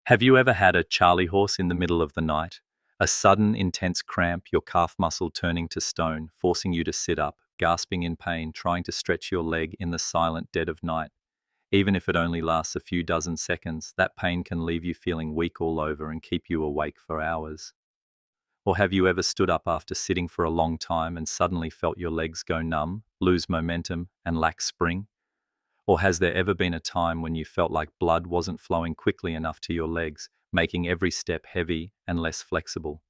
Have you ever had a Charlie horse in the middle of the night? A sudden, intense cramp, your calf muscle turning to stone, forcing you to sit up, gasping in pain, trying to stretch your leg in the silent dead of night. Even if it only lasts a few dozen seconds, that pain can leave you feeling weak all over and keep you awake for hours. Or have you ever stood up after sitting for a long time and suddenly felt your legs go numb, lose momentum, and lack spring? Or has there ever been a time when you felt like blood wasn't flowing quickly enough to your legs, making every step heavy and less flexible?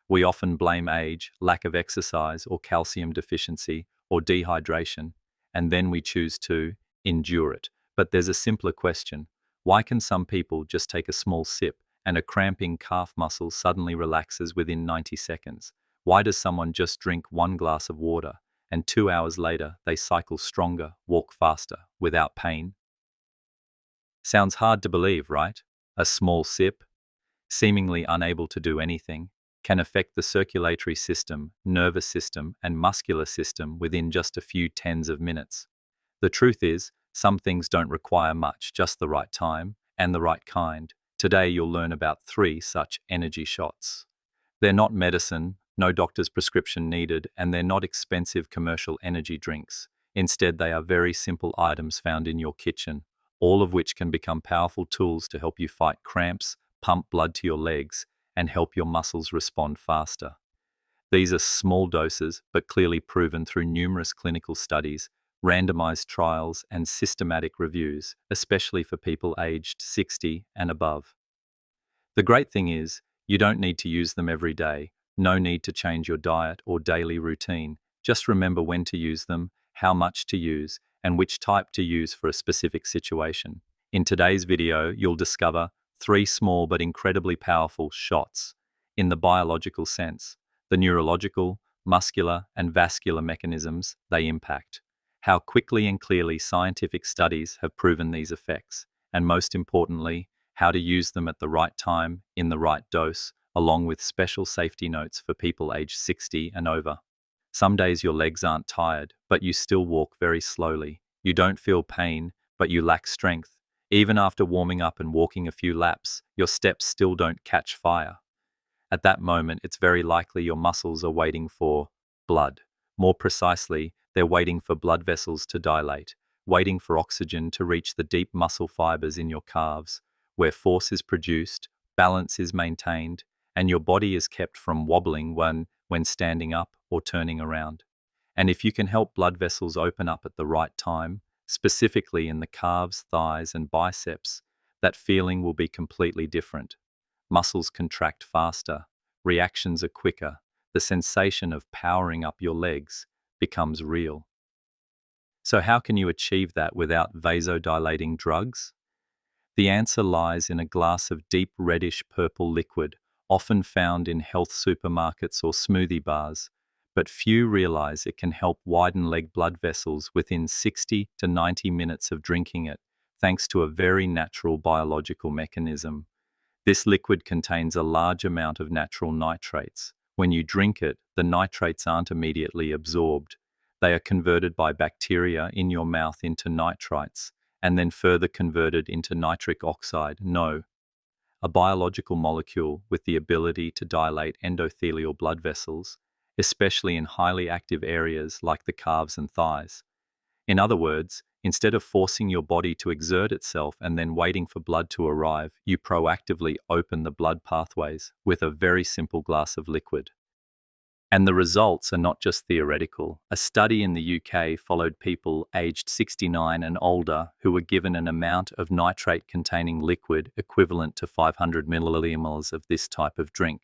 We often blame age, lack of exercise, or calcium deficiency, or dehydration, and then we choose to endure it. But there's a simpler question. Why can some people just take a small sip and a cramping calf muscle suddenly relaxes within 90 seconds? Why does someone just drink one glass of water and 2 hours later they cycle stronger, walk faster, without pain? Sounds hard to believe, right? A small sip, seemingly unable to do anything, can affect the circulatory system, nervous system, and muscular system within just a few tens of minutes. The truth is, some things don't require much, just the right time and the right kind. Today you'll learn about 3 such energy shots. They're not medicine, no doctor's prescription needed, and they're not expensive commercial energy drinks. Instead, they are very simple items found in your kitchen, all of which can become powerful tools to help you fight cramps, pump blood to your legs, and help your muscles respond faster. These are small doses, but clearly proven through numerous clinical studies, randomized trials, and systematic reviews, especially for people aged 60 and above. The great thing is, you don't need to use them every day. No need to change your diet or daily routine. Just remember when to use them, how much to use, and which type to use for a specific situation. In today's video, you'll discover 3 small but incredibly powerful shots in the biological sense, the neurological, muscular, and vascular mechanisms they impact, how quickly and clearly scientific studies have proven these effects, and most importantly, how to use them at the right time, in the right dose, along with special safety notes for people aged 60 and over. Some days your legs aren't tired, but you still walk very slowly. You don't feel pain, but you lack strength. Even after warming up and walking a few laps, your steps still don't catch fire. At that moment, it's very likely your muscles are waiting for blood. More precisely, they're waiting for blood vessels to dilate, waiting for oxygen to reach the deep muscle fibers in your calves, where force is produced, balance is maintained, and your body is kept from wobbling when standing up or turning around. And if you can help blood vessels open up at the right time, specifically in the calves, thighs, and biceps, that feeling will be completely different. Muscles contract faster, reactions are quicker, the sensation of powering up your legs becomes real. So how can you achieve that without vasodilating drugs? The answer lies in a glass of deep reddish purple liquid, often found in health supermarkets or smoothie bars, but few realize it can help widen leg blood vessels within 60 to 90 minutes of drinking it, thanks to a very natural biological mechanism. This liquid contains a large amount of natural nitrates. When you drink it, the nitrates aren't immediately absorbed. They are converted by bacteria in your mouth into nitrites, and then further converted into nitric oxide, NO, a biological molecule with the ability to dilate endothelial blood vessels, especially in highly active areas like the calves and thighs. In other words, instead of forcing your body to exert itself and then waiting for blood to arrive, you proactively open the blood pathways with a very simple glass of liquid. And the results are not just theoretical. A study in the UK followed people aged 69 and older who were given an amount of nitrate-containing liquid equivalent to 500 milliliters of this type of drink.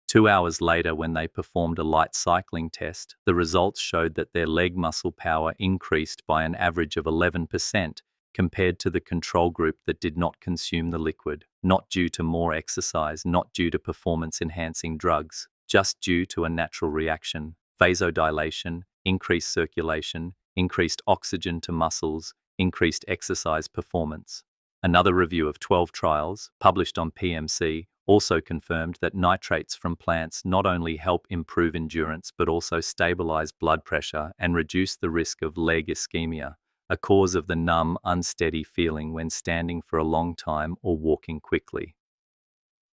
2 hours later, when they performed a light cycling test, the results showed that their leg muscle power increased by an average of 11% compared to the control group that did not consume the liquid, not due to more exercise, not due to performance-enhancing drugs, just due to a natural reaction: vasodilation, increased circulation, increased oxygen to muscles, increased exercise performance. Another review of 12 trials, published on PMC, also confirmed that nitrates from plants not only help improve endurance but also stabilize blood pressure and reduce the risk of leg ischemia, a cause of the numb, unsteady feeling when standing for a long time or walking quickly.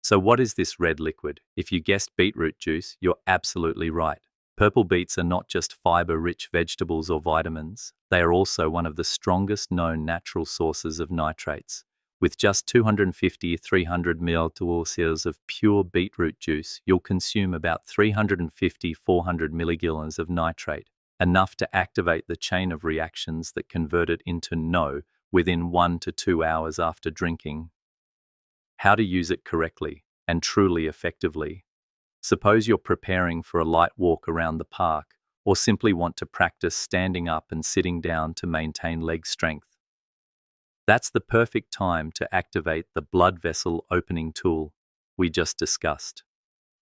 So what is this red liquid? If you guessed beetroot juice, you're absolutely right. Purple beets are not just fiber-rich vegetables or vitamins, they are also one of the strongest known natural sources of nitrates. With just 250 to 300 milliliters of pure beetroot juice, you'll consume about 350 to 400 milligallons of nitrate, enough to activate the chain of reactions that convert it into NO within 1 to 2 hours after drinking. How to use it correctly and truly effectively. Suppose you're preparing for a light walk around the park, or simply want to practice standing up and sitting down to maintain leg strength. That's the perfect time to activate the blood vessel opening tool we just discussed.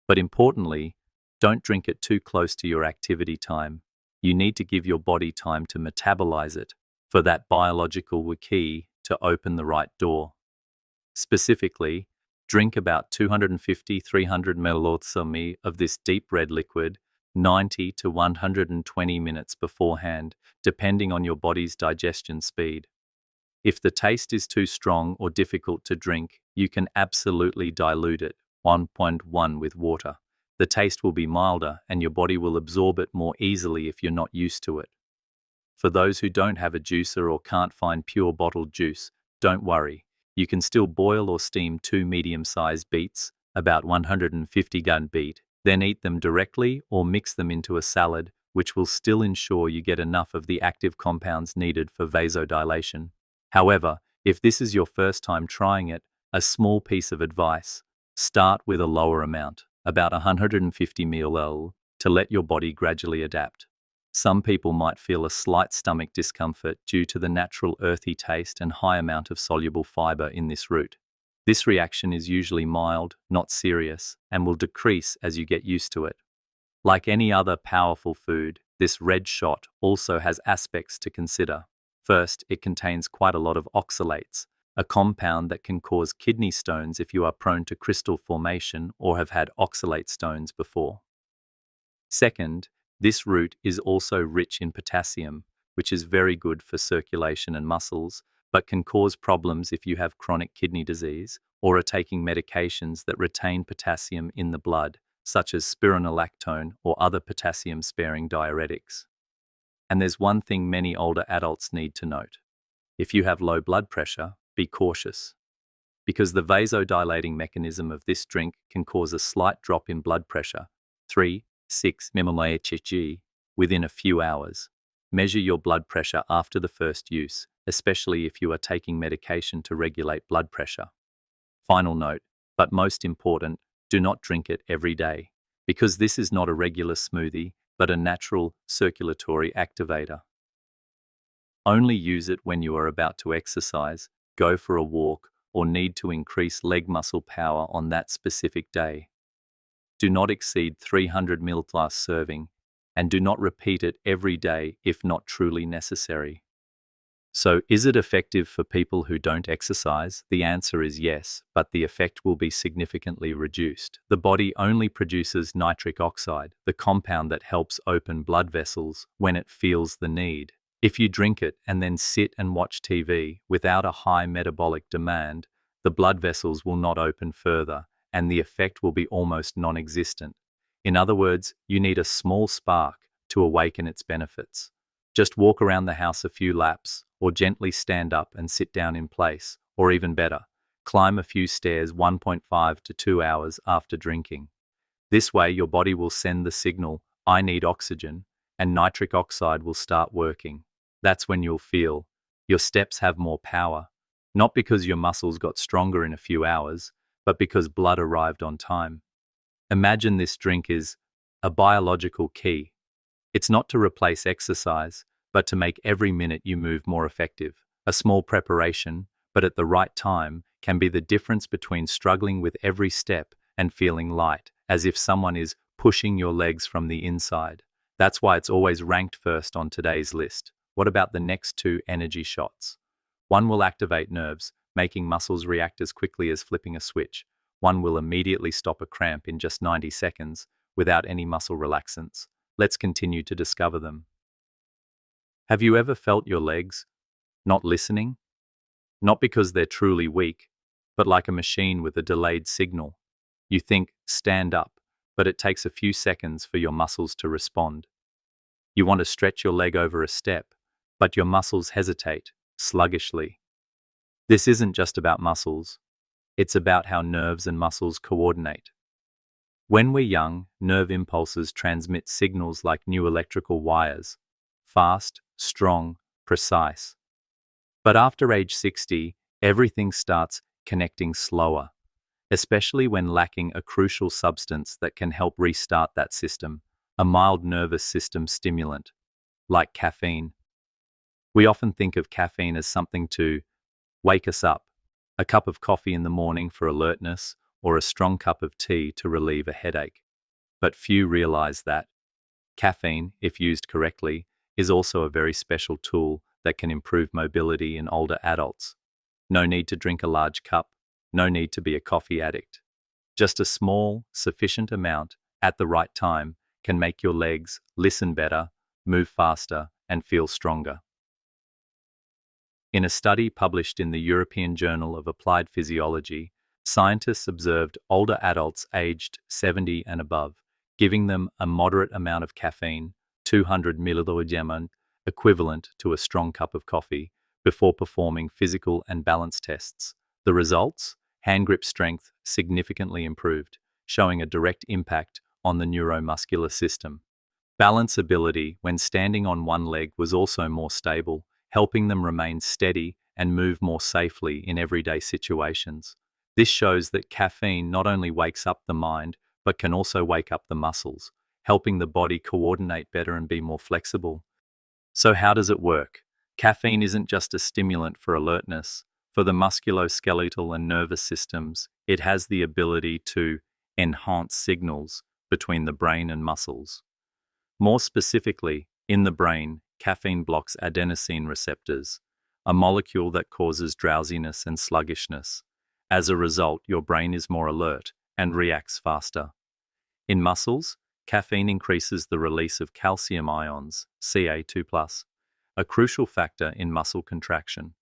But importantly, don't drink it too close to your activity time. You need to give your body time to metabolize it, for that biological key to open the right door. Specifically, drink about 250 to 300 milliliters of this deep red liquid 90 to 120 minutes beforehand, depending on your body's digestion speed. If the taste is too strong or difficult to drink, you can absolutely dilute it 1.1 with water. The taste will be milder and your body will absorb it more easily if you're not used to it. For those who don't have a juicer or can't find pure bottled juice, don't worry. You can still boil or steam 2 medium-sized beets, about 150-gram beet, then eat them directly or mix them into a salad, which will still ensure you get enough of the active compounds needed for vasodilation. However, if this is your first time trying it, a small piece of advice: start with a lower amount, about 150 ml, to let your body gradually adapt. Some people might feel a slight stomach discomfort due to the natural earthy taste and high amount of soluble fiber in this root. This reaction is usually mild, not serious, and will decrease as you get used to it. Like any other powerful food, this red shot also has aspects to consider. First, it contains quite a lot of oxalates, a compound that can cause kidney stones if you are prone to crystal formation or have had oxalate stones before. Second, this root is also rich in potassium, which is very good for circulation and muscles, but can cause problems if you have chronic kidney disease or are taking medications that retain potassium in the blood, such as spironolactone or other potassium-sparing diuretics. And there's one thing many older adults need to note. If you have low blood pressure, be cautious, because the vasodilating mechanism of this drink can cause a slight drop in blood pressure, 3-6 mmHg, within a few hours. Measure your blood pressure after the first use, especially if you are taking medication to regulate blood pressure. Final note, but most important, do not drink it every day, because this is not a regular smoothie, but a natural circulatory activator. Only use it when you are about to exercise, go for a walk, or need to increase leg muscle power on that specific day. Do not exceed 300 ml serving, and do not repeat it every day if not truly necessary. So, is it effective for people who don't exercise? The answer is yes, but the effect will be significantly reduced. The body only produces nitric oxide, the compound that helps open blood vessels, when it feels the need. If you drink it and then sit and watch TV without a high metabolic demand, the blood vessels will not open further, and the effect will be almost non-existent. In other words, you need a small spark to awaken its benefits. Just walk around the house a few laps, or gently stand up and sit down in place, or even better, climb a few stairs 1.5 to 2 hours after drinking. This way your body will send the signal, I need oxygen, and nitric oxide will start working. That's when you'll feel your steps have more power, not because your muscles got stronger in a few hours, but because blood arrived on time. Imagine this drink is a biological key. It's not to replace exercise, but to make every minute you move more effective. A small preparation, but at the right time, can be the difference between struggling with every step and feeling light, as if someone is pushing your legs from the inside. That's why it's always ranked first on today's list. What about the next two energy shots? One will activate nerves, making muscles react as quickly as flipping a switch. One will immediately stop a cramp in just 90 seconds without any muscle relaxants. Let's continue to discover them. Have you ever felt your legs not listening, not because they're truly weak, but like a machine with a delayed signal. You think, stand up, but it takes a few seconds for your muscles to respond. You want to stretch your leg over a step, but your muscles hesitate, sluggishly. This isn't just about muscles, it's about how nerves and muscles coordinate. When we're young, nerve impulses transmit signals like new electrical wires, fast, strong, precise. But after age 60, everything starts connecting slower, especially when lacking a crucial substance that can help restart that system, a mild nervous system stimulant, like caffeine. We often think of caffeine as something to wake us up, a cup of coffee in the morning for alertness, or a strong cup of tea to relieve a headache. But few realize that caffeine, if used correctly, is also a very special tool that can improve mobility in older adults. No need to drink a large cup, no need to be a coffee addict. Just a small, sufficient amount at the right time can make your legs listen better, move faster, and feel stronger. In a study published in the European Journal of Applied Physiology, scientists observed older adults aged 70 and above, giving them a moderate amount of caffeine, 200 milliliters, equivalent to a strong cup of coffee, before performing physical and balance tests. The results? Hand grip strength significantly improved, showing a direct impact on the neuromuscular system. Balance ability when standing on one leg was also more stable, helping them remain steady and move more safely in everyday situations. This shows that caffeine not only wakes up the mind, but can also wake up the muscles, helping the body coordinate better and be more flexible. So how does it work? Caffeine isn't just a stimulant for alertness. For the musculoskeletal and nervous systems, it has the ability to enhance signals between the brain and muscles. More specifically, in the brain, caffeine blocks adenosine receptors, a molecule that causes drowsiness and sluggishness. As a result, your brain is more alert and reacts faster. In muscles, caffeine increases the release of calcium ions, Ca2+, a crucial factor in muscle contraction.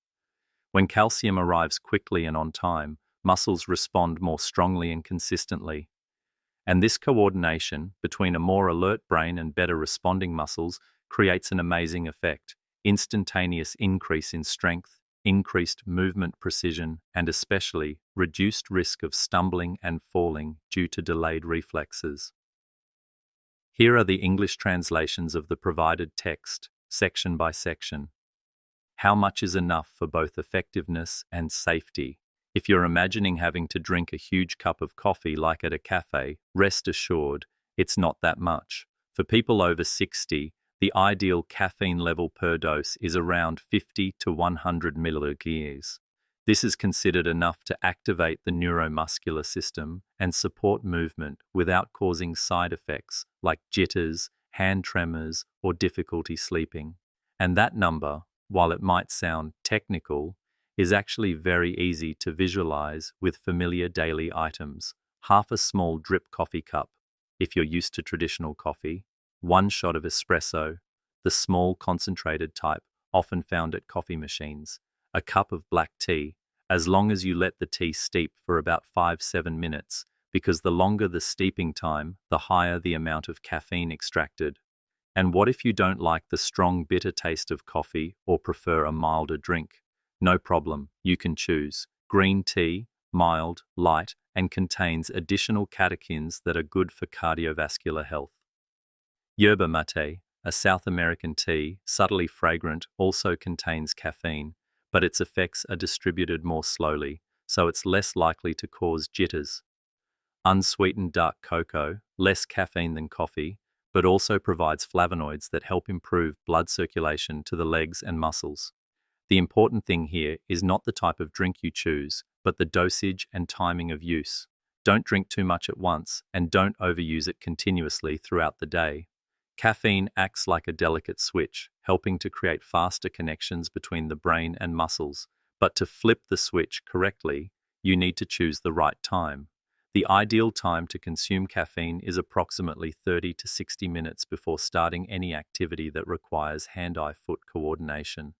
When calcium arrives quickly and on time, muscles respond more strongly and consistently. And this coordination between a more alert brain and better responding muscles creates an amazing effect: instantaneous increase in strength, increased movement precision, and especially reduced risk of stumbling and falling due to delayed reflexes. Here are the English translations of the provided text, section by section. How much is enough for both effectiveness and safety? If you're imagining having to drink a huge cup of coffee like at a cafe, rest assured, it's not that much. For people over 60, the ideal caffeine level per dose is around 50 to 100 milliliters. This is considered enough to activate the neuromuscular system and support movement without causing side effects like jitters, hand tremors, or difficulty sleeping. And that number, while it might sound technical, is actually very easy to visualize with familiar daily items. Half a small drip coffee cup, if you're used to traditional coffee, 1 shot of espresso, the small concentrated type often found at coffee machines, a cup of black tea, as long as you let the tea steep for about 5-7 minutes, because the longer the steeping time, the higher the amount of caffeine extracted. And what if you don't like the strong bitter taste of coffee or prefer a milder drink? No problem, you can choose green tea, mild, light, and contains additional catechins that are good for cardiovascular health. Yerba mate, a South American tea, subtly fragrant, also contains caffeine, but its effects are distributed more slowly, so it's less likely to cause jitters. Unsweetened dark cocoa, less caffeine than coffee, but also provides flavonoids that help improve blood circulation to the legs and muscles. The important thing here is not the type of drink you choose, but the dosage and timing of use. Don't drink too much at once, and don't overuse it continuously throughout the day. Caffeine acts like a delicate switch, helping to create faster connections between the brain and muscles. But to flip the switch correctly, you need to choose the right time. The ideal time to consume caffeine is approximately 30 to 60 minutes before starting any activity that requires hand-eye-foot coordination.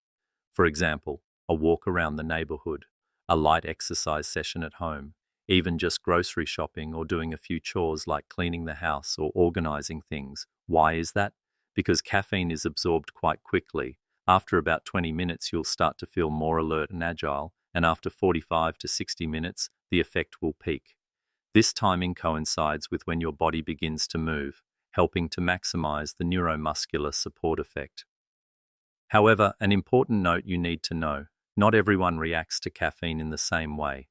For example, a walk around the neighborhood, a light exercise session at home, even just grocery shopping or doing a few chores like cleaning the house or organizing things. Why is that? Because caffeine is absorbed quite quickly. After about 20 minutes, you'll start to feel more alert and agile, and after 45 to 60 minutes, the effect will peak. This timing coincides with when your body begins to move, helping to maximize the neuromuscular support effect. However, an important note you need to know: not everyone reacts to caffeine in the same way,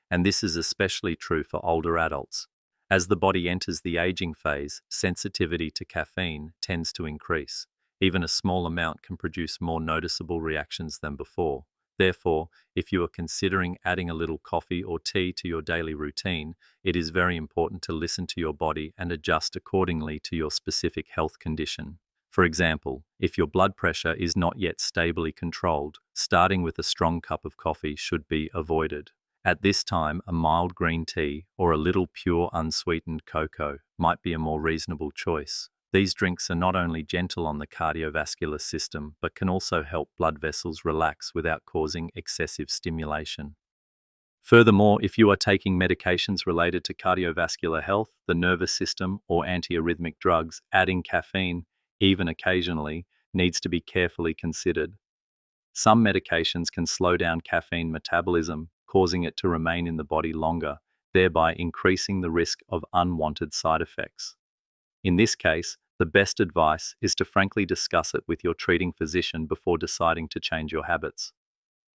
and this is especially true for older adults. As the body enters the aging phase, sensitivity to caffeine tends to increase. Even a small amount can produce more noticeable reactions than before. Therefore, if you are considering adding a little coffee or tea to your daily routine, it is very important to listen to your body and adjust accordingly to your specific health condition. For example, if your blood pressure is not yet stably controlled, starting with a strong cup of coffee should be avoided. At this time, a mild green tea or a little pure unsweetened cocoa might be a more reasonable choice. These drinks are not only gentle on the cardiovascular system, but can also help blood vessels relax without causing excessive stimulation. Furthermore, if you are taking medications related to cardiovascular health, the nervous system, or antiarrhythmic drugs, adding caffeine, even occasionally, needs to be carefully considered. Some medications can slow down caffeine metabolism, causing it to remain in the body longer, thereby increasing the risk of unwanted side effects. In this case, the best advice is to frankly discuss it with your treating physician before deciding to change your habits.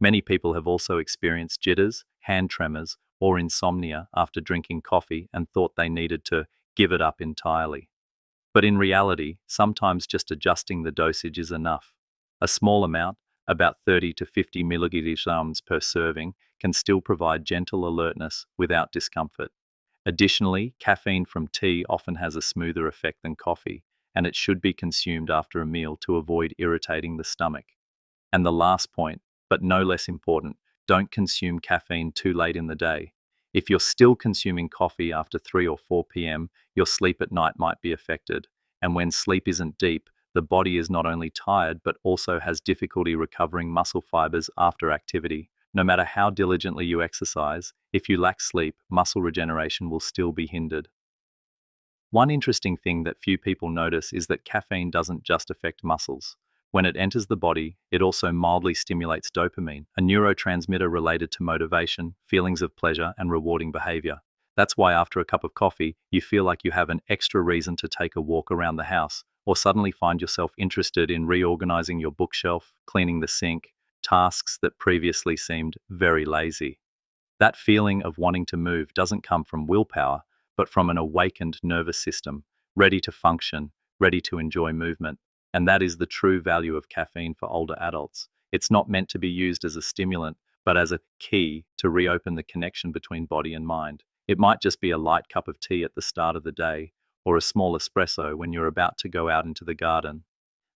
Many people have also experienced jitters, hand tremors, or insomnia after drinking coffee and thought they needed to give it up entirely. But in reality, sometimes just adjusting the dosage is enough. A small amount, about 30 to 50 milligrams per serving, can still provide gentle alertness without discomfort. Additionally, caffeine from tea often has a smoother effect than coffee, and it should be consumed after a meal to avoid irritating the stomach. And the last point, but no less important, don't consume caffeine too late in the day. If you're still consuming coffee after 3 or 4 p.m., your sleep at night might be affected. And when sleep isn't deep, the body is not only tired but also has difficulty recovering muscle fibers after activity. No matter how diligently you exercise, if you lack sleep, muscle regeneration will still be hindered. One interesting thing that few people notice is that caffeine doesn't just affect muscles. When it enters the body, it also mildly stimulates dopamine, a neurotransmitter related to motivation, feelings of pleasure, and rewarding behavior. That's why after a cup of coffee, you feel like you have an extra reason to take a walk around the house, or suddenly find yourself interested in reorganizing your bookshelf, cleaning the sink, tasks that previously seemed very lazy. That feeling of wanting to move doesn't come from willpower, but from an awakened nervous system, ready to function, ready to enjoy movement. And that is the true value of caffeine for older adults. It's not meant to be used as a stimulant, but as a key to reopen the connection between body and mind. It might just be a light cup of tea at the start of the day, or a small espresso when you're about to go out into the garden.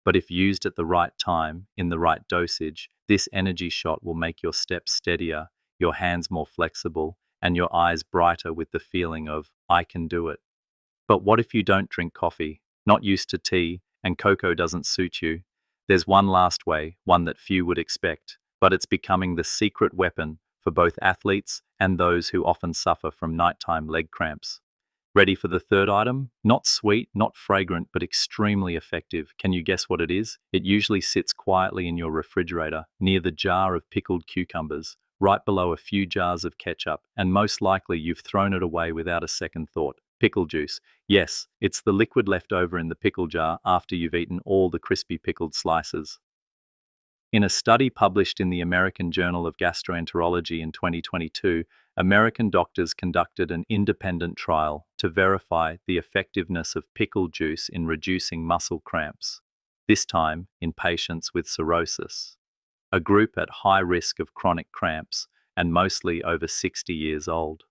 But if used at the right time, in the right dosage, this energy shot will make your steps steadier, your hands more flexible, and your eyes brighter with the feeling of, I can do it. But what if you don't drink coffee, not used to tea, and cocoa doesn't suit you? There's one last way, one that few would expect, but it's becoming the secret weapon for both athletes and those who often suffer from nighttime leg cramps. Ready for the third item? Not sweet, not fragrant, but extremely effective. Can you guess what it is? It usually sits quietly in your refrigerator, near the jar of pickled cucumbers, right below a few jars of ketchup, and most likely you've thrown it away without a second thought. Pickle juice. Yes, it's the liquid left over in the pickle jar after you've eaten all the crispy pickled slices. In a study published in the American Journal of Gastroenterology in 2022, American doctors conducted an independent trial to verify the effectiveness of pickle juice in reducing muscle cramps, this time in patients with cirrhosis, a group at high risk of chronic cramps and mostly over 60 years old.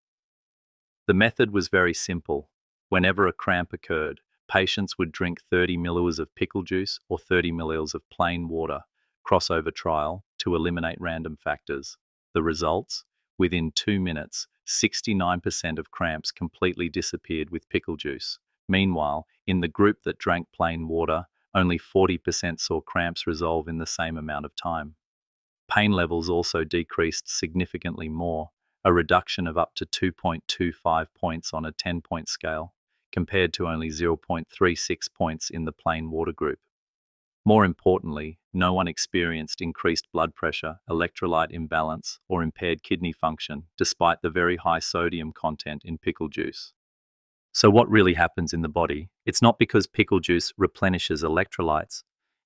The method was very simple. Whenever a cramp occurred, patients would drink 30 milliliters of pickle juice or 30 milliliters of plain water, crossover trial, to eliminate random factors. The results? Within 2 minutes, 69% of cramps completely disappeared with pickle juice. Meanwhile, in the group that drank plain water, only 40% saw cramps resolve in the same amount of time. Pain levels also decreased significantly more, a reduction of up to 2.25 points on a 10-point scale, compared to only 0.36 points in the plain water group. More importantly, no one experienced increased blood pressure, electrolyte imbalance, or impaired kidney function, despite the very high sodium content in pickle juice. So what really happens in the body? It's not because pickle juice replenishes electrolytes.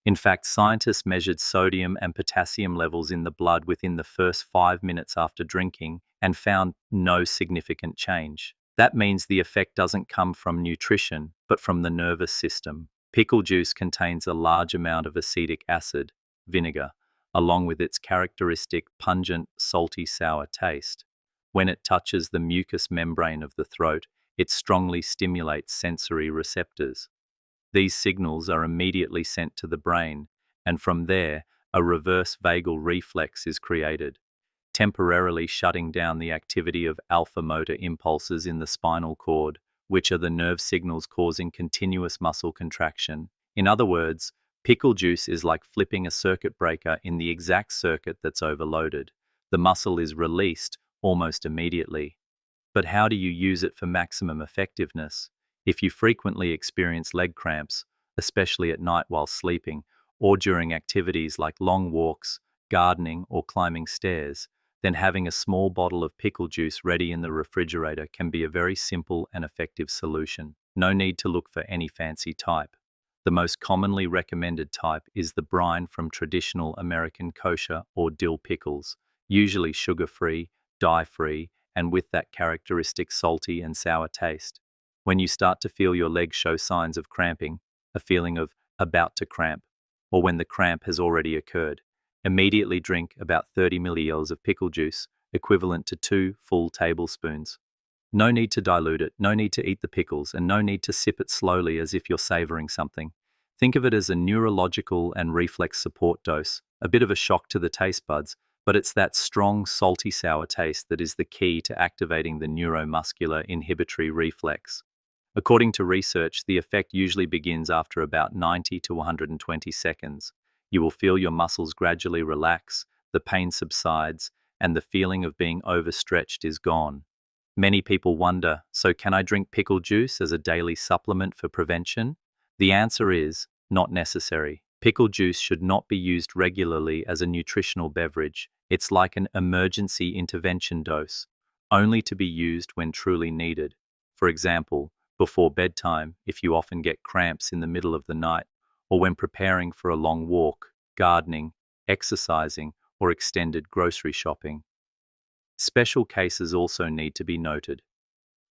In fact, scientists measured sodium and potassium levels in the blood within the first 5 minutes after drinking and found no significant change. That means the effect doesn't come from nutrition, but from the nervous system. Pickle juice contains a large amount of acetic acid, vinegar, along with its characteristic pungent, salty, sour taste. When it touches the mucous membrane of the throat, it strongly stimulates sensory receptors. These signals are immediately sent to the brain, and from there, a reverse vagal reflex is created, temporarily shutting down the activity of alpha motor impulses in the spinal cord, which are the nerve signals causing continuous muscle contraction. In other words, pickle juice is like flipping a circuit breaker in the exact circuit that's overloaded. The muscle is released almost immediately. But how do you use it for maximum effectiveness? If you frequently experience leg cramps, especially at night while sleeping, or during activities like long walks, gardening, or climbing stairs, then having a small bottle of pickle juice ready in the refrigerator can be a very simple and effective solution. No need to look for any fancy type. The most commonly recommended type is the brine from traditional American kosher or dill pickles, usually sugar-free, dye-free, and with that characteristic salty and sour taste. When you start to feel your legs show signs of cramping, a feeling of about to cramp, or when the cramp has already occurred, immediately drink about 30 milliliters of pickle juice, equivalent to 2 full tablespoons. No need to dilute it, no need to eat the pickles, and no need to sip it slowly as if you're savoring something. Think of it as a neurological and reflex support dose, a bit of a shock to the taste buds, but it's that strong, salty, sour taste that is the key to activating the neuromuscular inhibitory reflex. According to research, the effect usually begins after about 90 to 120 seconds. You will feel your muscles gradually relax, the pain subsides, and the feeling of being overstretched is gone. Many people wonder, so can I drink pickle juice as a daily supplement for prevention? The answer is, not necessary. Pickle juice should not be used regularly as a nutritional beverage. It's like an emergency intervention dose, only to be used when truly needed. For example, before bedtime, if you often get cramps in the middle of the night, or when preparing for a long walk, gardening, exercising, or extended grocery shopping. Special cases also need to be noted.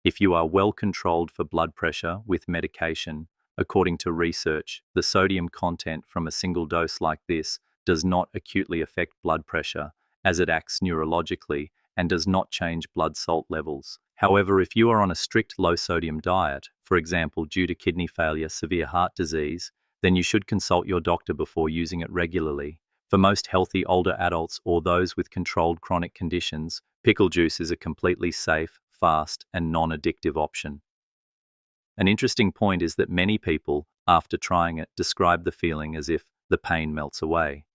If you are well controlled for blood pressure with medication, according to research, the sodium content from a single dose like this does not acutely affect blood pressure, as it acts neurologically and does not change blood salt levels. However, if you are on a strict low-sodium diet, for example due to kidney failure, severe heart disease, then you should consult your doctor before using it regularly. For most healthy older adults or those with controlled chronic conditions, pickle juice is a completely safe, fast, and non-addictive option. An interesting point is that many people, after trying it, describe the feeling as if the pain melts away.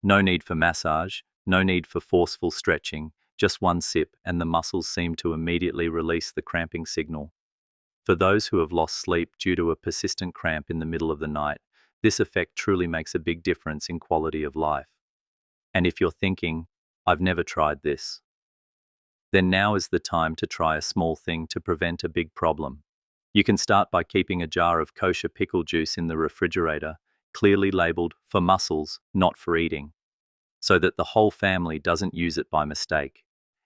No need for massage, no need for forceful stretching, just one sip and the muscles seem to immediately release the cramping signal. For those who have lost sleep due to a persistent cramp in the middle of the night, this effect truly makes a big difference in quality of life. And if you're thinking, I've never tried this, then now is the time to try a small thing to prevent a big problem. You can start by keeping a jar of kosher pickle juice in the refrigerator, clearly labeled for muscles, not for eating, so that the whole family doesn't use it by mistake.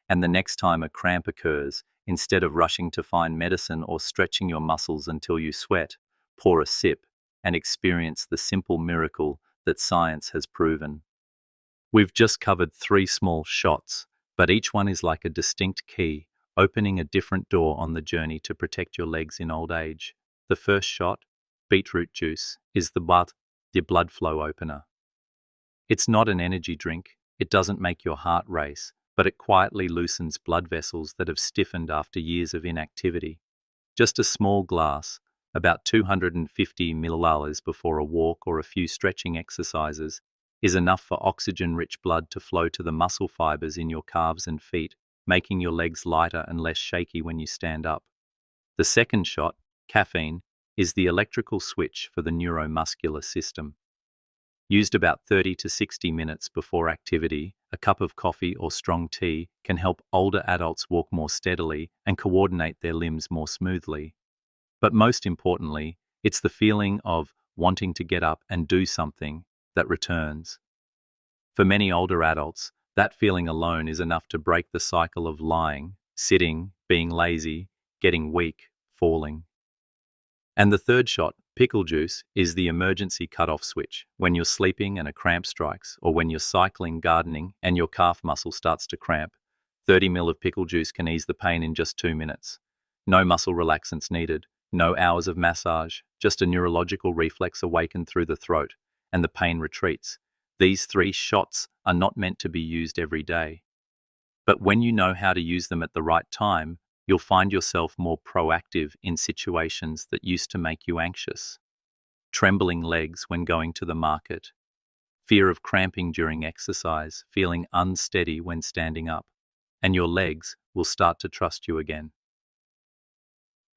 And the next time a cramp occurs, instead of rushing to find medicine or stretching your muscles until you sweat, pour a sip and experience the simple miracle that science has proven. We've just covered 3 small shots, but each one is like a distinct key, opening a different door on the journey to protect your legs in old age. The first shot, beetroot juice, is the blood flow opener. It's not an energy drink, it doesn't make your heart race, but it quietly loosens blood vessels that have stiffened after years of inactivity. Just a small glass, about 250 milliliters before a walk or a few stretching exercises, is enough for oxygen-rich blood to flow to the muscle fibers in your calves and feet, making your legs lighter and less shaky when you stand up. The second shot, caffeine, is the electrical switch for the neuromuscular system. Used about 30 to 60 minutes before activity, a cup of coffee or strong tea can help older adults walk more steadily and coordinate their limbs more smoothly. But most importantly, it's the feeling of wanting to get up and do something that returns. For many older adults, that feeling alone is enough to break the cycle of lying, sitting, being lazy, getting weak, falling. And the third shot, pickle juice, is the emergency cut-off switch when you're sleeping and a cramp strikes, or when you're cycling, gardening, and your calf muscle starts to cramp. 30 ml of pickle juice can ease the pain in just 2 minutes. No muscle relaxants needed, no hours of massage, just a neurological reflex awakened through the throat, and the pain retreats. These 3 shots are not meant to be used every day. But when you know how to use them at the right time, you'll find yourself more proactive in situations that used to make you anxious. Trembling legs when going to the market, fear of cramping during exercise, feeling unsteady when standing up, and your legs will start to trust you again.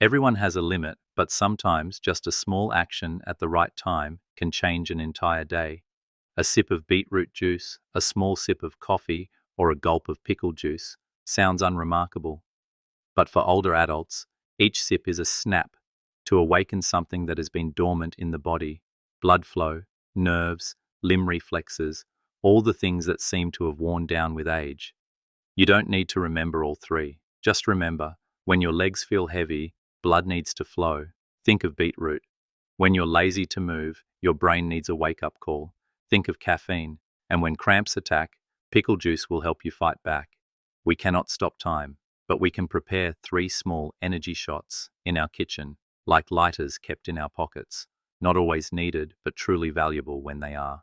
Everyone has a limit, but sometimes just a small action at the right time can change an entire day. A sip of beetroot juice, a small sip of coffee, or a gulp of pickle juice sounds unremarkable. But for older adults, each sip is a snap to awaken something that has been dormant in the body: blood flow, nerves, limb reflexes, all the things that seem to have worn down with age. You don't need to remember all 3. Just remember, when your legs feel heavy, blood needs to flow. Think of beetroot. When you're lazy to move, your brain needs a wake-up call. Think of caffeine. And when cramps attack, pickle juice will help you fight back. We cannot stop time, but we can prepare 3 small energy shots in our kitchen, like lighters kept in our pockets, not always needed, but truly valuable when they are.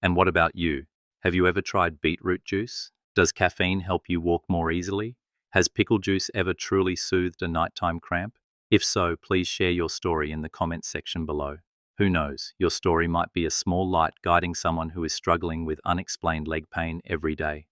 And what about you? Have you ever tried beetroot juice? Does caffeine help you walk more easily? Has pickle juice ever truly soothed a nighttime cramp? If so, please share your story in the comments section below. Who knows, your story might be a small light guiding someone who is struggling with unexplained leg pain every day.